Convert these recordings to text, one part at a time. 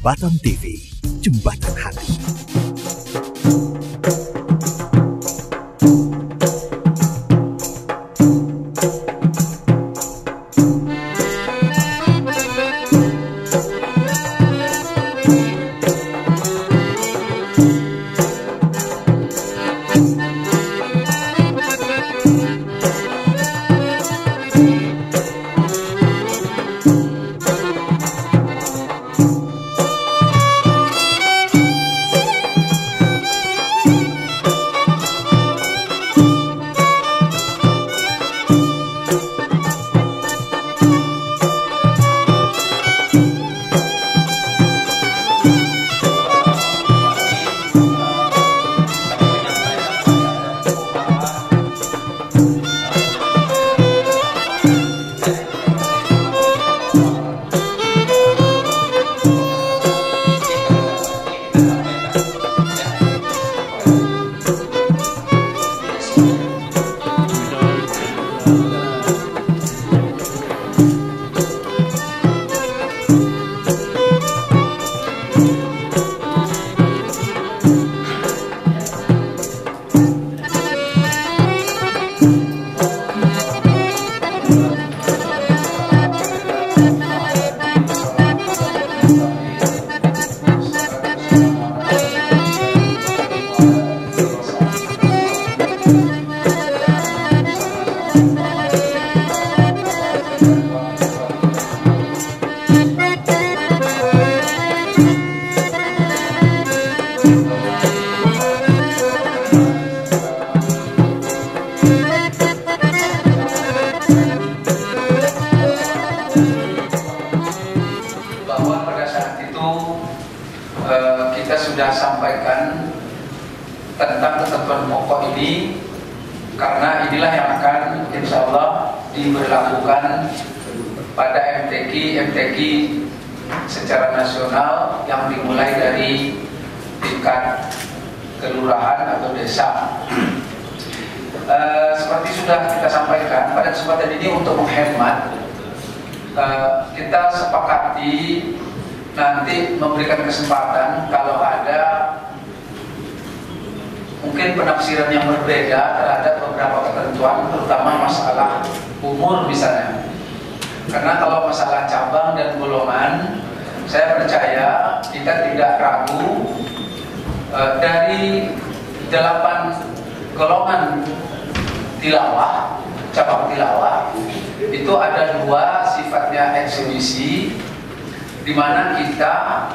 Jembatan TV, Jembatan Hati. Kita sudah sampaikan tentang ketentuan pokok ini karena inilah yang akan insya Allah diberlakukan pada MTQ secara nasional yang dimulai dari tingkat kelurahan atau desa. Seperti sudah kita sampaikan pada kesempatan ini, untuk menghemat kita sepakati nanti memberikan kesempatan kalau ada mungkin penafsiran yang berbeda terhadap beberapa ketentuan, terutama masalah umur misalnya. Karena kalau masalah cabang dan golongan, saya percaya kita tidak ragu dari 8 golongan tilawah, cabang tilawah itu ada 2 sifatnya eksibisi, di mana kita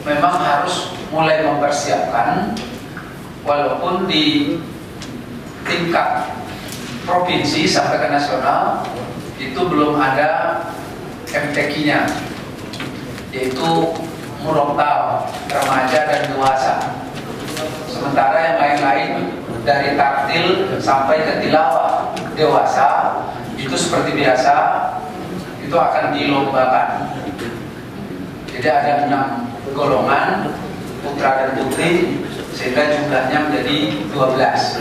memang harus mulai mempersiapkan, walaupun di tingkat provinsi sampai ke nasional itu belum ada MTQ-nya, yaitu murotal, remaja dan dewasa. Sementara yang lain-lain dari taktil sampai ke tilawah dewasa itu seperti biasa itu akan dilombakan. Jadi ada 6 golongan putra dan putri sehingga jumlahnya menjadi 12.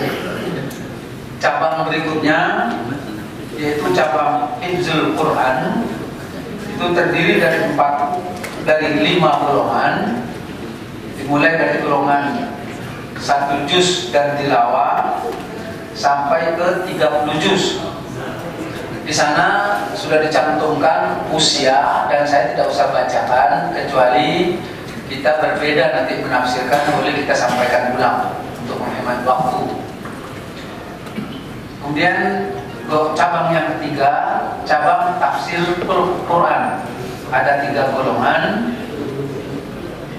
Cabang berikutnya yaitu cabang Hifzul Quran, itu terdiri dari 5 golongan, dimulai dari golongan 1 juz dan tilawah sampai ke 30 juz. Di sana sudah dicantumkan usia dan saya tidak usah bacakan, kecuali kita berbeda nanti menafsirkan, boleh kita sampaikan ulang untuk menghemat waktu. Kemudian cabang yang ketiga, cabang tafsir Quran. Ada 3 golongan,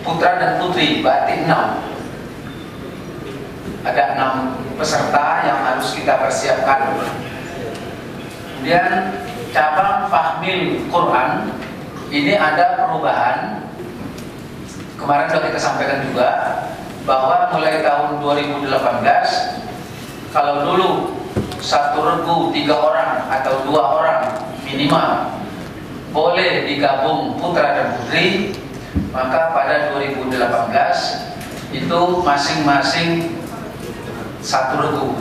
putra dan putri, berarti 6. Ada 6 peserta yang harus kita persiapkan. Kemudian cabang Fahmil Quran, ini ada perubahan. Kemarin sudah kita sampaikan juga bahwa mulai tahun 2018, kalau dulu 1 regu 3 orang atau 2 orang minimal boleh digabung putra dan putri, maka pada 2018 itu masing-masing 1 regu.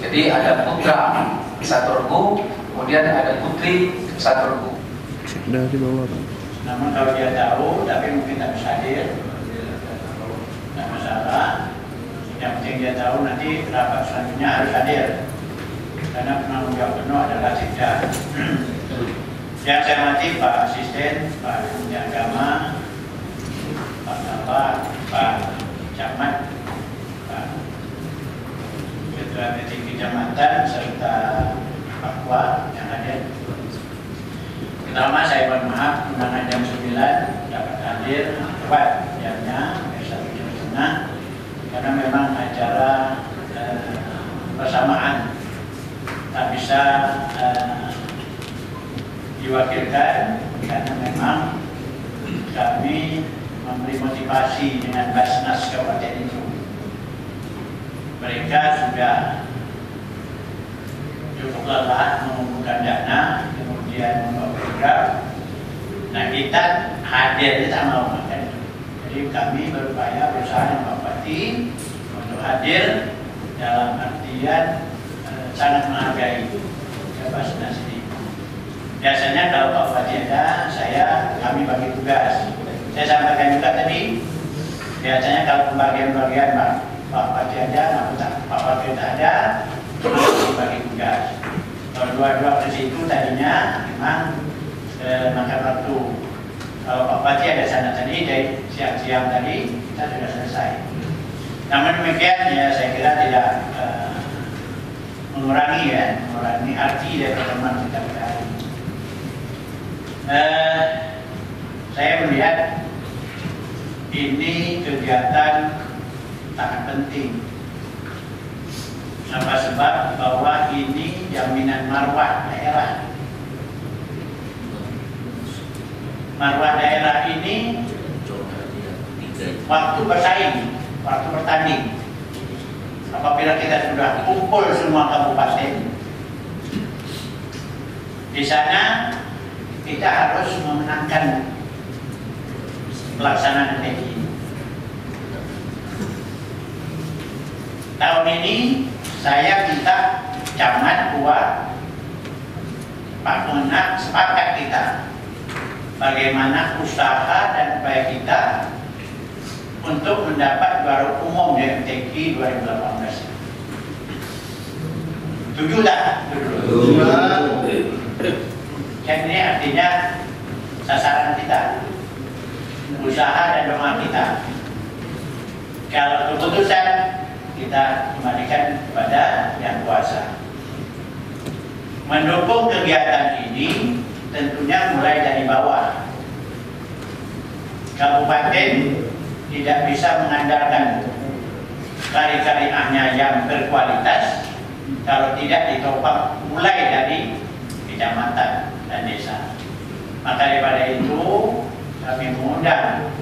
Jadi ada putra 1 regu, kemudian ada putri 1 regu. Sudah di bawah, Pak. Namun kalau dia tahu tapi mungkin tak bisa hadir, tidak masalah. Yang penting dia tahu nanti rapat selanjutnya harus hadir, karena penanggung jawab penuh adalah Sekda. Yang saya hormati Pak Asisten, Pak Menteri Agama, Pak Kabak, Pak Camat, Pak Ketua Meeting Kecamatan, serta Pak Wak yang hadir. Pertama saya mohon maaf undangan jam 9 dapat hadir tepat jamnya 1:30, karena memang acara bersamaan tak bisa diwakilkan, karena memang kami memberi motivasi dengan Basnas Kabupaten itu. Mereka sudah cukup lelah mengumpulkan dana, kemudian membawa program. Nah, kita hadir, kita mau makan. Jadi kami berupaya berusaha dengan Pak Bupati untuk hadir dalam artian sangat menghargai Basnas ini. Biasanya kalau Pak Bupati ada, kami bagi tugas. Saya sampaikan juga tadi, biasanya kalau pembagian-bagian Pak Bupati ada, Pak Bupati tidak ada, kami bagi tugas. Kalau dua-dua ke situ tadinya memang makan waktu. Kalau Pak Bupati ada sana tadi, dari siang-siang tadi kita sudah selesai. Namun demikian ya, saya kira tidak mengurangi arti dari pertemuan kita pada hari ini. Saya melihat ini kegiatan sangat penting. Apa sebab? Bahwa ini jaminan marwah daerah. Marwah daerah ini waktu bersaing, waktu bertanding. Apabila kita sudah kumpul semua kabupaten, di sana kita harus memenangkan pelaksanaan TKI. Tahun ini saya minta camat buat Pak Menak sepakat kita bagaimana usaha dan upaya kita untuk mendapat juara umum di MTQ 2018. Setuju tak? Yang ini artinya sasaran kita, usaha dan doa kita. Kalau keputusan kita kembalikan kepada Yang Kuasa. Mendukung kegiatan ini tentunya mulai dari bawah. Kabupaten tidak bisa mengandalkan karya-karyanya yang berkualitas kalau tidak ditopang mulai dari kecamatan dan desa. Maka daripada itu kami mengundang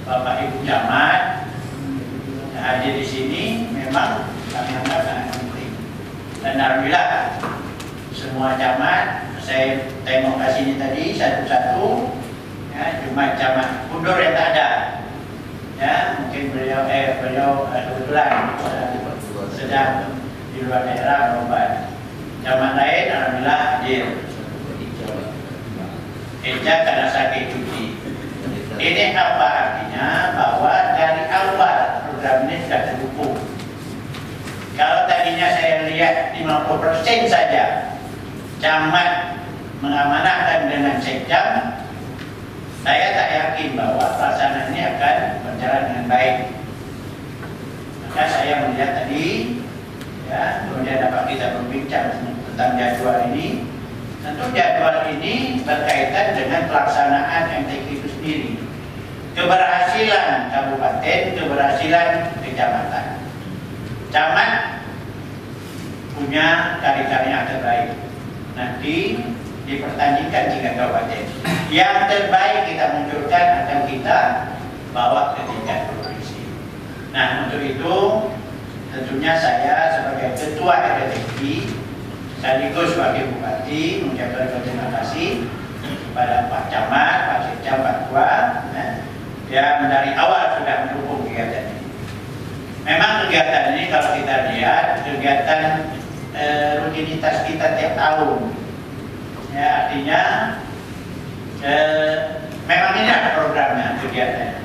Bapak Ibu Camat hadir di sini, memang kami anggap sangat penting. Dan alhamdulillah semua camat saya tengok ke sini tadi satu-satu, ya, cuma camat Kundur yang tak ada. Ya, mungkin beliau kebetulan sedang di luar daerah berobat. Camat lain alhamdulillah hadir. Eja karena sakit cuti. Ini apa artinya? Bahwa dari awal program ini sudah terdukung. Kalau tadinya saya lihat 50% saja camat mengamanahkan dengan sekjam, saya tak yakin bahwa pelaksanaan ini akan berjalan dengan baik. Maka saya melihat tadi, ya, kemudian dapat kita berbincang tentang jadwal ini. Tentu jadwal ini berkaitan dengan pelaksanaan MTQ itu sendiri. Keberhasilan kabupaten, keberhasilan kecamatan. Camat punya karya-karya yang terbaik. Nanti dipertandingkan 3 kabupaten. Yang terbaik kita munculkan akan kita bawa ke tingkat provinsi. Nah, untuk itu tentunya saya sebagai ketua RTQ sekaligus sebagai bupati mengucapkan terima kasih kepada Pak Camat, Pak Sekjam, Pak Tua, yang dari awal sudah mendukung kegiatan ini. Memang kegiatan ini kalau kita lihat kegiatan rutinitas kita tiap tahun, ya, artinya memang ini ada programnya, kegiatannya.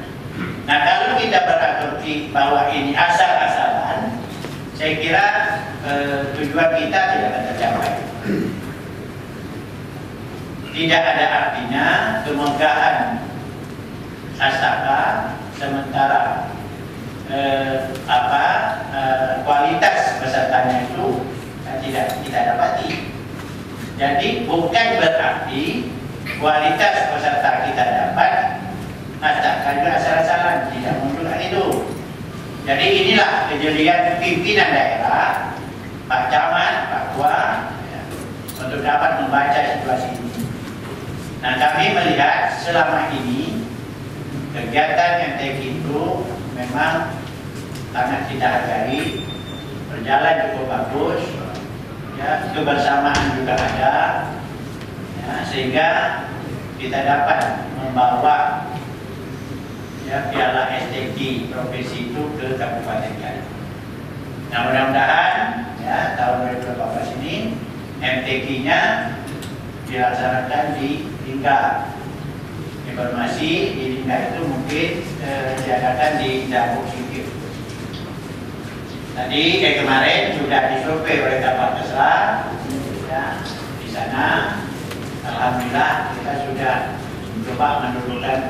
Nah, kalau kita berasumsi bahwa ini asal-asalan, saya kira tujuan kita tidak akan tercapai. Tidak ada artinya kemegahan sastra sementara kualitas pesertanya itu tidak kita dapati. Jadi bukan berarti kualitas peserta kita dapat, naskah juga asal-asalan, tidak menunjukkan itu. Jadi inilah kejelian pimpinan daerah, Pak Camat, Pak Tua, ya, untuk dapat membaca situasi ini. Nah, kami melihat selama ini kegiatan MTQ itu memang sangat kita hargai, berjalan cukup bagus, ya, kebersamaan juga ada, ya, sehingga kita dapat membawa ya, piala STQ profesi itu ke Kabupaten Garut. Nah, mudah-mudahan ya tahun 2018 ini MTQ-nya dilaksanakan di Lingga. Informasi di Lingga itu mungkin diadakan di Dapur Singkir. Tadi kayak kemarin sudah disurvei oleh Kapal Kesra, ya, di sana alhamdulillah kita sudah mencoba mendudukan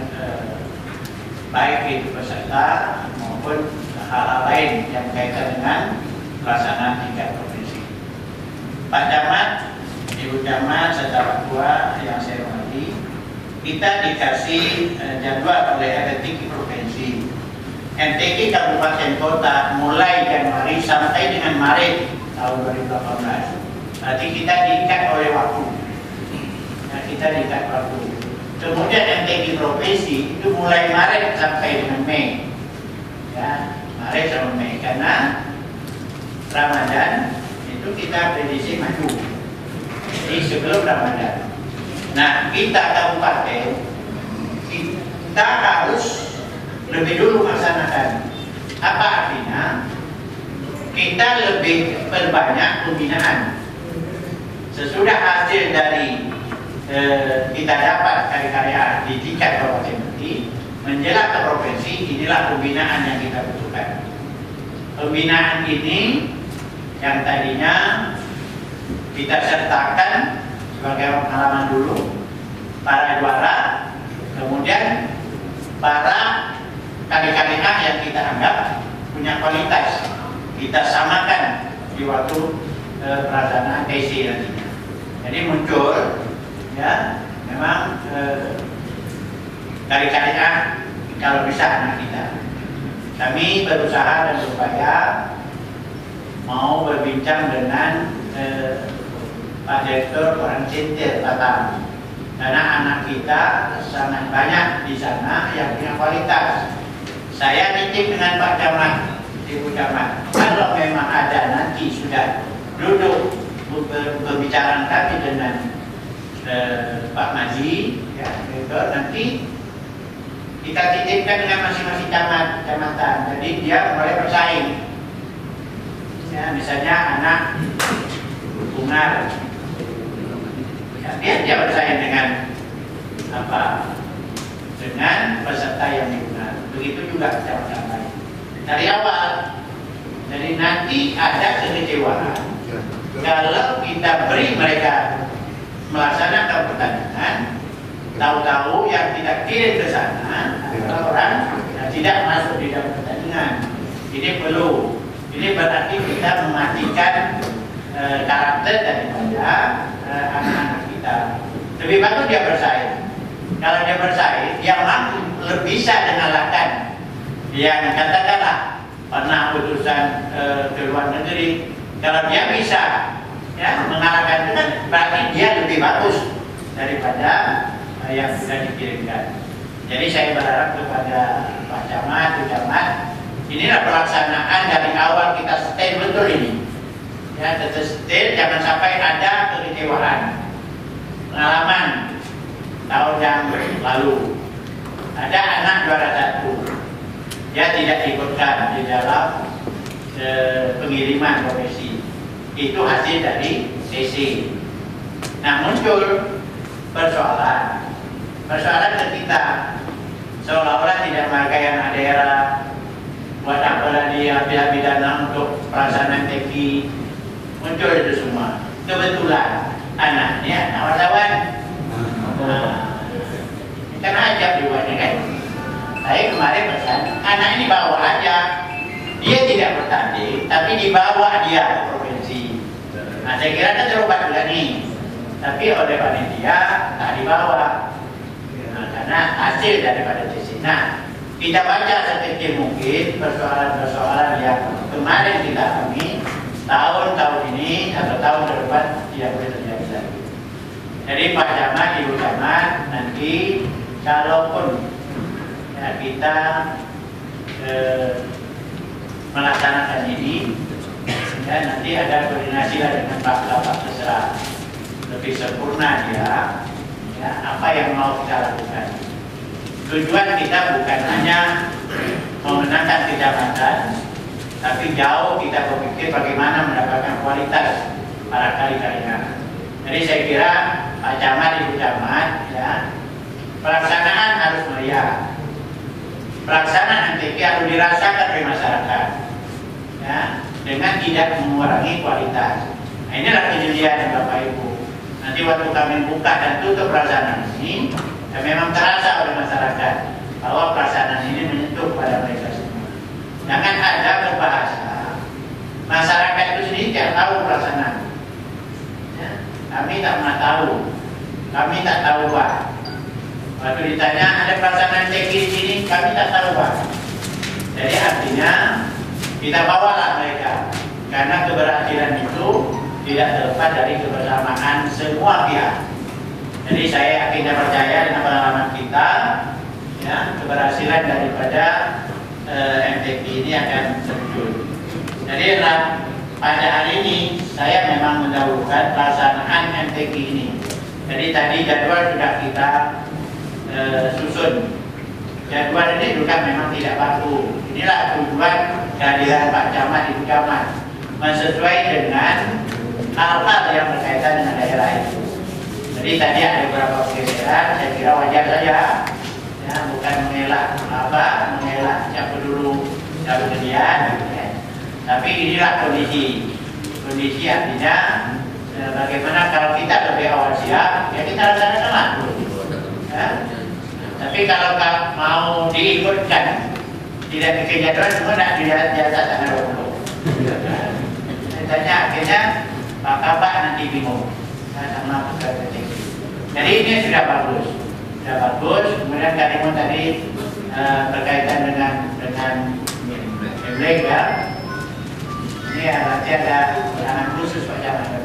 baik itu peserta maupun hal-hal lain yang berkaitan dengan pelaksanaan tingkat provinsi. Pak Camat, Ibu Camat, serta Pak Tua yang saya hormati, kita dikasih jadwal oleh MTQ provinsi, MTQ kabupaten kota mulai Januari sampai dengan Maret tahun 2018. Berarti kita diikat oleh waktu. Nah, kita diikat waktu. Kemudian MTQ provinsi itu mulai Maret sampai dengan Mei, ya, Maret sampai Mei, karena Ramadan itu kita prediksi maju, jadi sebelum Ramadan. Nah, kita kabupaten kita harus lebih dulu melaksanakan. Apa artinya? Kita lebih perbanyak pembinaan. Sesudah hasil dari kita dapat karya-karya di tingkat kabupaten nanti menjelang ke provinsi, inilah pembinaan yang kita butuhkan. Pembinaan ini yang tadinya kita sertakan sebagai pengalaman dulu para juara, kemudian para karya-karya yang kita anggap punya kualitas kita samakan di waktu pelaksanaan TC nantinya. Jadi muncul ya memang karya-karya kalau bisa anak kita. Kami berusaha dan berupaya mau berbincang dengan Pak Direktur Orang Cintir Batam, karena anak kita sangat banyak di sana yang punya kualitas. Saya nitip dengan Pak Camat, Ibu Camat, kalau memang ada nanti sudah duduk berbicara kami dengan Pak Maji, ya, nanti kita titipkan dengan masing-masing kecamatan. Jadi dia mulai bersaing. Ya, misalnya anak Bungar, ya, dia bersaing dengan apa? Dengan peserta yang diundang. Begitu juga kecamatan lain. Dari awal, jadi nanti ada kekecewaan kalau kita beri mereka melaksanakan pertandingan, tahu-tahu yang tidak kirim ke sana adalah orang yang tidak masuk di dalam pertandingan. Ini perlu. Ini berarti kita mematikan karakter daripada anak-anak kita. Lebih bagus dia bersaing. Kalau dia bersaing, dia mampu bisa mengalahkan yang katakanlah pernah utusan ke luar negeri. Kalau dia bisa ya mengalahkan itu kan berarti dia lebih bagus daripada yang sudah dikirimkan. Jadi saya berharap kepada Pak Camat, Bu Camat, inilah pelaksanaan dari awal kita stand betul ini. Ya, tetap stand, jangan sampai ada kekecewaan. Pengalaman tahun yang lalu ada anak juara 1, dia tidak ikutkan di dalam pengiriman profesi. Itu hasil dari CC. Nah, muncul persoalan Persoalan ke kita, seolah-olah tidak menghargai anak daerah, buat apa dia habis-habis dana untuk pelaksanaan TK, muncul itu semua. Kebetulan anaknya anak wartawan. Kan ajab juga kan. Saya kemarin pesan, anak ini bawa aja. Dia tidak bertanding, tapi dibawa dia ke provinsi. Nah, saya kira kan terlalu juga nih. Tapi oleh panitia tak dibawa. Nah, karena hasil daripada sesi. Nah, kita baca sekecil mungkin persoalan-persoalan yang kemarin kita alami, tahun-tahun ini atau tahun ke depan tidak boleh terjadi lagi. Jadi Pak Camat, Ibu Camat, nanti kalaupun ya, kita melaksanakan ini, ya, nanti ada koordinasi dengan Pak Bapak terserah lebih sempurna dia, ya, apa yang mau kita lakukan. Tujuan kita bukan hanya memenangkan kecamatan, tapi jauh kita berpikir bagaimana mendapatkan kualitas para kali-kalinya. Jadi saya kira Pak Camat, Ibu Camat, ya, pelaksanaan harus meriah. Pelaksanaan NTP harus dirasakan oleh masyarakat, ya, dengan tidak mengurangi kualitas. Nah, inilah kejelian Bapak Ibu. Nanti waktu kami buka dan tutup pelaksanaan ini, ya, memang terasa oleh masyarakat bahwa pelaksanaan ini menyentuh pada mereka semua. Jangan ada berbahasa masyarakat itu sendiri tidak tahu pelaksanaan. Ya, kami tak pernah tahu, kami tak tahu Pak. Waktu ditanya ada pelaksanaan TK di sini, kami tak tahu Pak. Jadi artinya kita bawalah mereka, karena keberhasilan itu tidak terlepas dari kebersamaan semua pihak. Jadi saya yakin dan percaya dengan pengalaman kita, ya, keberhasilan daripada MTQ ini akan terwujud. Jadi pada hari ini saya memang mendahulukan pelaksanaan MTQ ini. Jadi tadi jadwal sudah kita susun. Jadwal ini juga memang tidak baku. Inilah tujuan kehadiran Pak Camat, Ibu Camat, sesuai dengan hal-hal yang berkaitan dengan daerah itu. Jadi tadi ada beberapa pergeseran, saya kira wajar saja, ya, bukan mengelak siapa dulu, siapa kemudian, gitu ya. Tapi inilah kondisi artinya bagaimana kalau kita lebih awal siap, ya kita laksanakanlah. Ya. Tapi kalau mau diikutkan, tidak dikejaran semua tidak dilihat di atas tanggal 20. Tanya akhirnya Pak Kabak nanti bingung, sama pekerja tinggi. Jadi ini sudah bagus. Kemudian Karimun tadi berkaitan dengan Imlek, ya. Ini nanti ada anak khusus Pak Camat.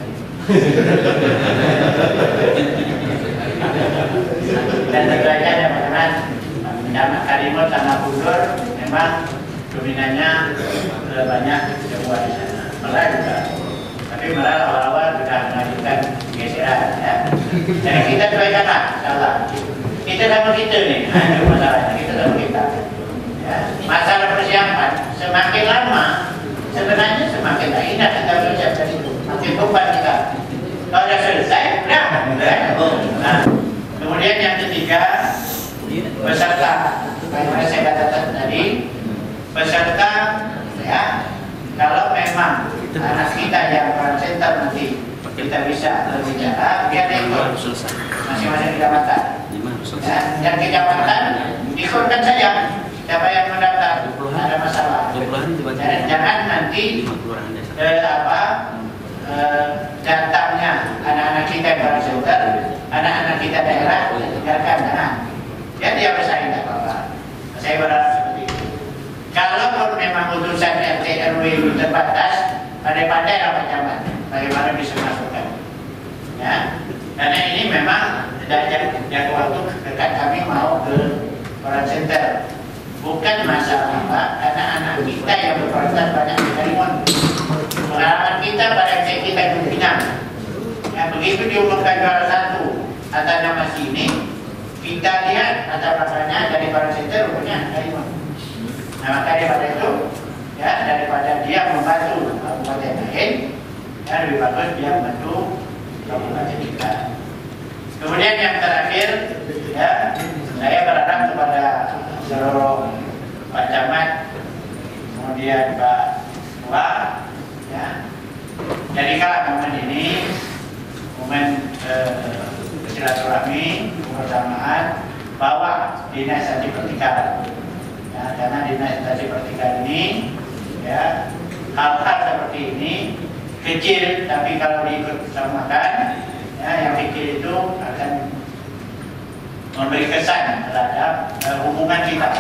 Dan tentu saja teman-teman, Camat Karimun sama Bundur memang dominannya banyak sebuah di sana. Malah juga, tapi malah awal-awal sudah mengajukan geseran, ya. Jadi kita sesuaikanlah, insyaallah. Kita sama kita nih, itu masalahnya, kita sama kita. Ya. Masalah persiapan semakin lama, sebenarnya semakin tak indah kita persiapkan itu, makin beban kita. Kalau sudah selesai, udah. Nah, kemudian yang ketiga, peserta. Bagaimana saya katakan tadi, peserta, ya. Kalau memang anak kita yang transenter nanti kita bisa berbicara, biar ikut masing-masing kecamatan. Ya, dan kecamatan ikutkan saja siapa yang mendaftar, ada masalah. Jangan nanti datangnya anak-anak kita yang transenter, anak-anak kita daerah tinggalkan, jangan. Ya dia bersaing tak apa-apa. Saya berharap seperti itu. Kalau memang utusan RT RW itu terbatas, pandai-pandai Pak Camat bagaimana bisa masukkan. Ya, karena ini memang jangka waktu dekat kami mau ke orang center. Bukan masalah Pak, karena anak kita yang berkualitas banyak di Karimun. Pengalaman kita pada kita itu Pinang. Ya, begitu diumumkan juara satu atas nama sini, kita lihat latar belakangnya dari para center rupanya Karimun. Nah, maka daripada itu, ya, daripada dia membantu kabupaten lain, ya, lebih bagus dia membantu kabupaten kita. Kemudian yang terakhir, ya, saya berharap kepada seluruh Pak Camat, kemudian Pak Wah, ya, jadikanlah momen ini momen silaturahmi kebersamaan bahwa dinas haji pertikahan, ya, karena dinas haji pertikahan ini, ya, hal-hal seperti ini kecil, tapi kalau dibersamakan, ya, yang kecil itu akan memberi kesan terhadap hubungan kita.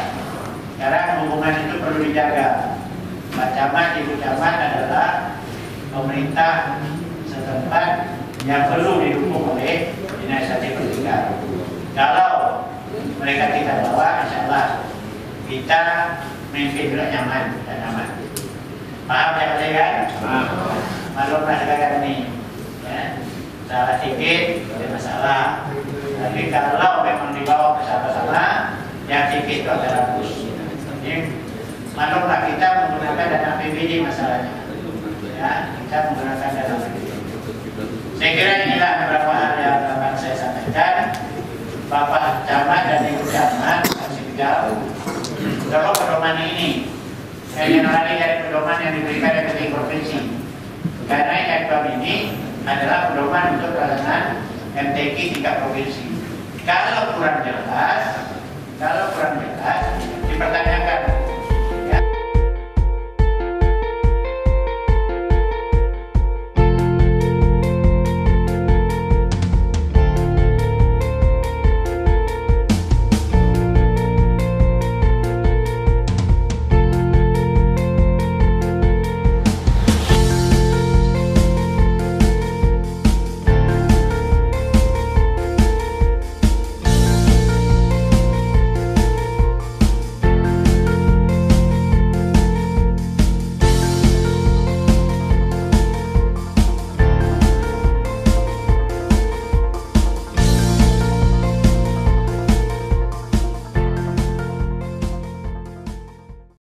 Sekarang hubungan itu perlu dijaga. Pak Camat, Ibu Camat adalah pemerintah setempat yang perlu didukung oleh dinas haji pertikahan. Kalau mereka tidak bawa, insya Allah kita memimpin juga nyaman dan aman. Paham ya Pak kan? Maklumlah sekarang ini, ya, salah sedikit tidak masalah. Tapi kalau memang dibawa bersama-sama, yang sedikit itu akan bagus. Jadi maklumlah kita menggunakan dana APBD masalahnya. Ya, kita menggunakan dana APBD. Saya kira inilah beberapa hal yang akan saya sampaikan. Bapak Camat dan Ibu Camat masih jauh. Kalau pedoman ini, saya lari dari pedoman yang diberikan oleh PT Provinsi. Karena IKM ini adalah pedoman untuk pelaksanaan MTQ tingkat provinsi. Kalau kurang jelas dipertanyakan